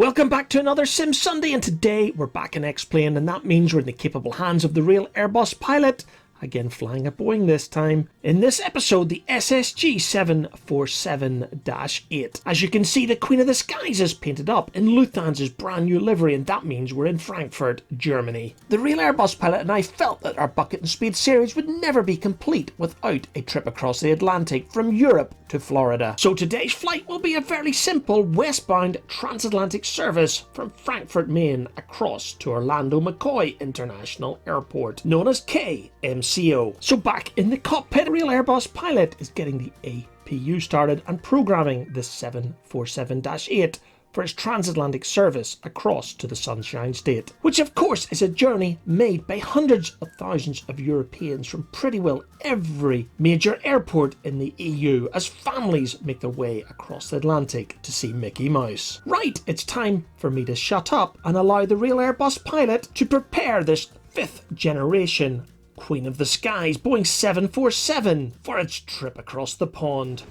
Welcome back to another Sim Sunday, and today we're back in XPlane, and that means we're in the capable hands of the Real Airbus pilot, again flying a Boeing this time. In this episode, the SSG 747-8. As you can see, the Queen of the Skies is painted up in Lufthansa's brand new livery, and that means we're in Frankfurt, Germany. The Real Airbus pilot and I felt that our Bucket Spade series would never be complete without a trip across the Atlantic from Europe to Florida. So today's flight will be a fairly simple westbound transatlantic service from Frankfurt Main across to Orlando McCoy International Airport, known as KMCO. So back in the cockpit, the Real Airbus pilot is getting the APU started and programming the 747-8 for its transatlantic service across to the Sunshine State, which of course is a journey made by hundreds of thousands of Europeans from pretty well every major airport in the EU as families make their way across the Atlantic to see Mickey Mouse. Right, it's time for me to shut up and allow the Real Airbus pilot to prepare this 5th generation Queen of the Skies Boeing 747 for its trip across the pond.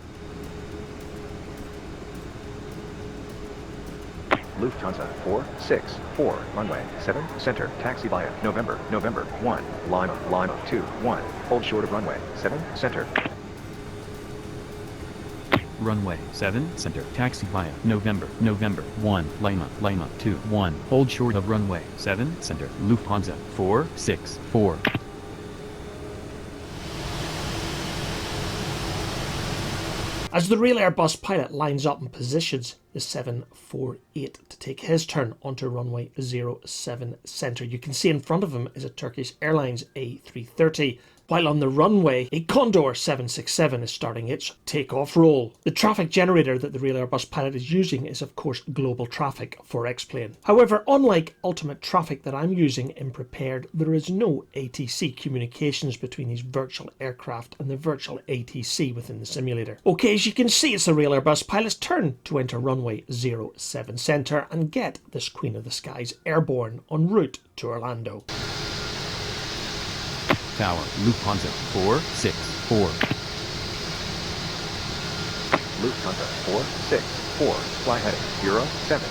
Lufthansa 464, runway 7, center, taxi via November 1, Lima 2, 1, hold short of runway 7, center. Runway 7, center, taxi via November 1, Lima 2, 1, hold short of runway 7, center, Lufthansa 464. As the Real Airbus pilot lines up and positions the 748 to take his turn onto runway 07 center, you can see in front of him is a Turkish Airlines A330, while on the runway a Condor 767 is starting its takeoff roll. The traffic generator that the Real Airbus pilot is using is of course global traffic for XPlane. However, unlike ultimate traffic that I'm using in Prepared, there is no ATC communications between these virtual aircraft and the virtual ATC within the simulator. Okay, as you can see, it's the Real Airbus pilot's turn to enter runway 07 center and get this Queen of the Skies airborne en route to Orlando. Tower, Lufthansa 464. Lufthansa 464, fly heading 070,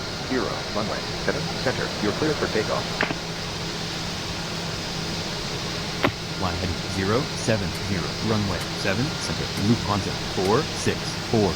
runway 7, center, you're clear for takeoff. Fly heading 070, runway 7, center, Lufthansa 464.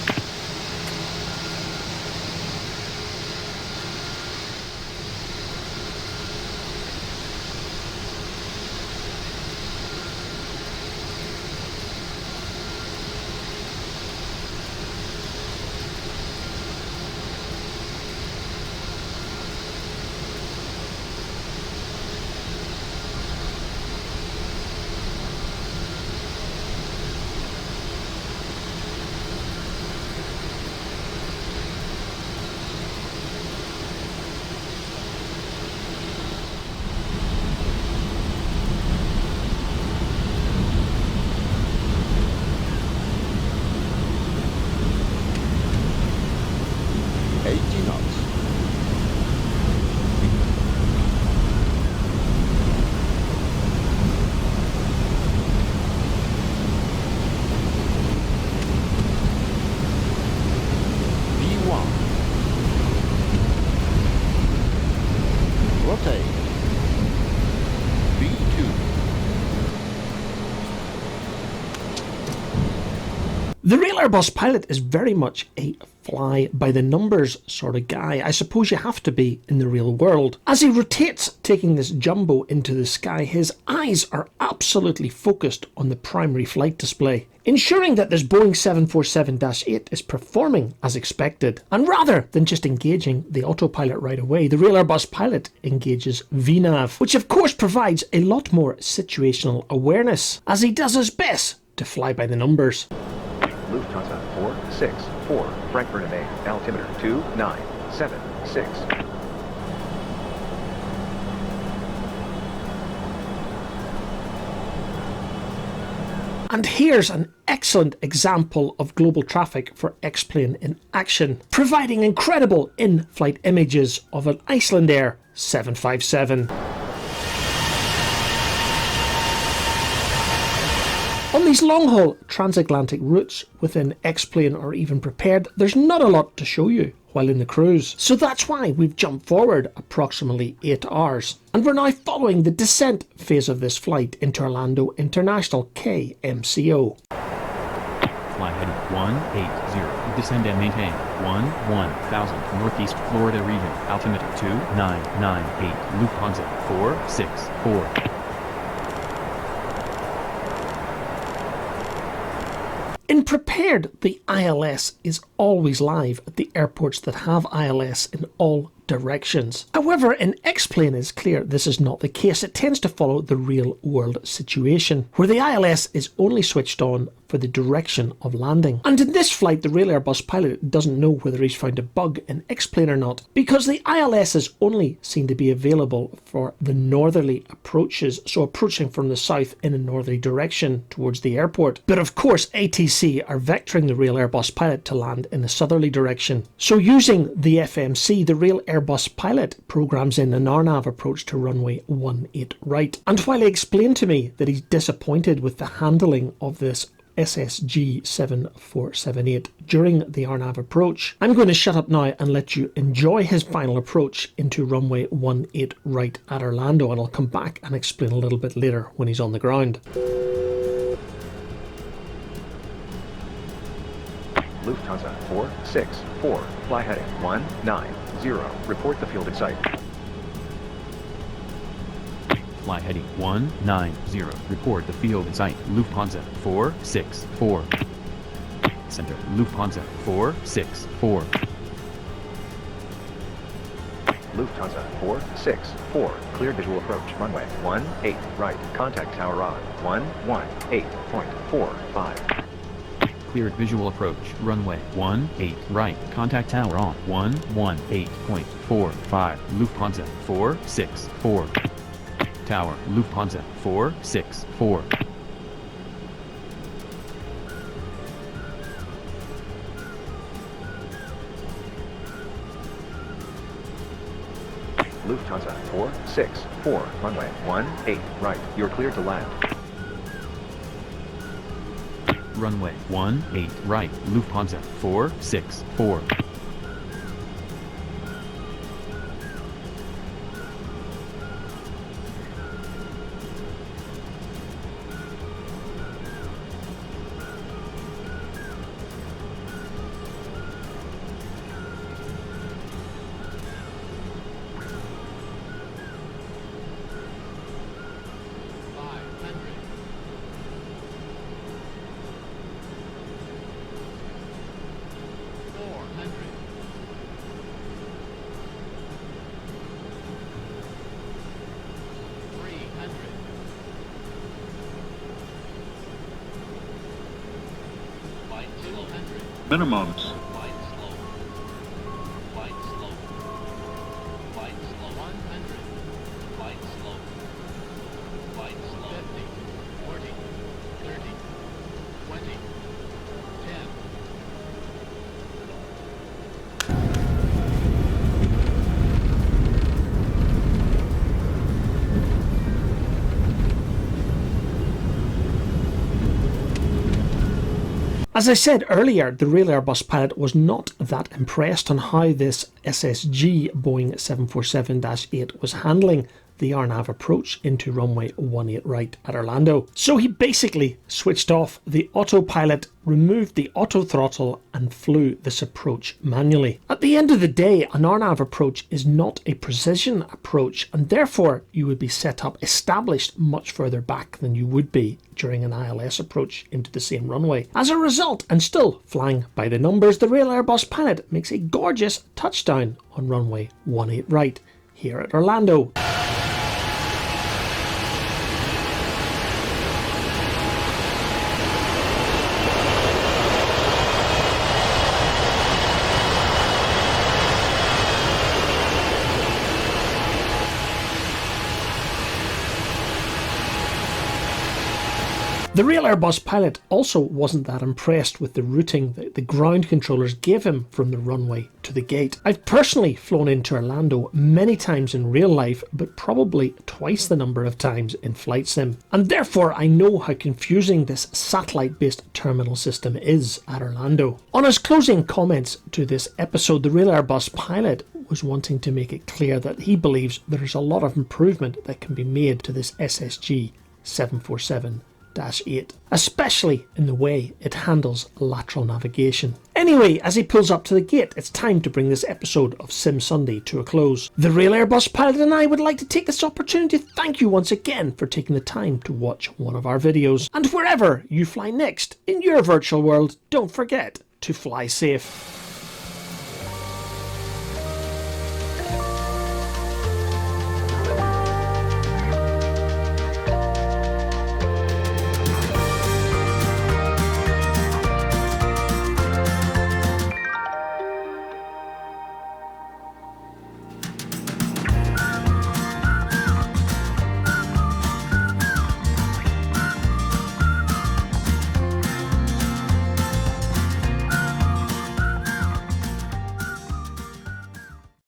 The Real Airbus pilot is very much a fly-by-the-numbers sort of guy. I suppose you have to be in the real world. As he rotates, taking this jumbo into the sky, his eyes are absolutely focused on the primary flight display, ensuring that this Boeing 747-8 is performing as expected. And rather than just engaging the autopilot right away, the Real Airbus pilot engages VNAV, which of course provides a lot more situational awareness, as he does his best to fly by the numbers. Lufthansa 464, Frankfurt Main, altimeter 2976. And here's an excellent example of global traffic for XPlane in action, providing incredible in-flight images of an Icelandair 757. On these long-haul transatlantic routes within XPlane or even Prepared, there's not a lot to show you while in the cruise. So that's why we've jumped forward approximately 8 hours. And we're now following the descent phase of this flight into Orlando International KMCO. Fly heading 180, descend and maintain 1000 Northeast Florida region, altimeter 2998, Lufthansa 464. In Prepared, the ILS is always live at the airports that have ILS in all directions. However, in XPlane it's clear this is not the case. It tends to follow the real world situation, where the ILS is only switched on for the direction of landing. And in this flight, the Real Airbus pilot doesn't know whether he's found a bug in XPlane or not, because the ILS is only seen to be available for the northerly approaches, so approaching from the south in a northerly direction towards the airport. But of course, ATC are vectoring the Real Airbus pilot to land in a southerly direction. So using the FMC, the Real Airbus pilot programs in an RNAV approach to runway 18 right. And while he explained to me that he's disappointed with the handling of this SSG 7478 during the RNAV approach, I'm going to shut up now and let you enjoy his final approach into runway 18 right at Orlando, and I'll come back and explain a little bit later when he's on the ground. Lufthansa 464, fly heading 190, report the field in sight. Fly heading 190, report the field in sight, Lufthansa 464. Center, Lufthansa 464. Lufthansa 464, clear visual approach, runway 18 right, contact tower on 118.45. Cleared visual approach, runway 18 right, contact tower on 118.45, Lufthansa 464. Tower, Lufthansa 464. Lufthansa 464, runway 18 right, you're cleared to land. Runway 18 right, Lufthansa 464. Minimums. As I said earlier, the Real Airbus pilot was not that impressed on how this SSG Boeing 747-8 was handling the RNAV approach into runway 18 right at Orlando. So he basically switched off the autopilot, removed the auto throttle and flew this approach manually. At the end of the day, an RNAV approach is not a precision approach, and therefore you would be set up established much further back than you would be during an ILS approach into the same runway. As a result, and still flying by the numbers, the Real Airbus pilot makes a gorgeous touchdown on runway 18 right here at Orlando. The Real Airbus pilot also wasn't that impressed with the routing that the ground controllers gave him from the runway to the gate. I've personally flown into Orlando many times in real life, but probably twice the number of times in flight sim, and therefore I know how confusing this satellite-based terminal system is at Orlando. On his closing comments to this episode, the Real Airbus pilot was wanting to make it clear that he believes there is a lot of improvement that can be made to this SSG 747-8, especially in the way it handles lateral navigation. Anyway, as he pulls up to the gate, it's time to bring this episode of Sim Sunday to a close. The Real Airbus pilot and I would like to take this opportunity to thank you once again for taking the time to watch one of our videos. And wherever you fly next in your virtual world, don't forget to fly safe.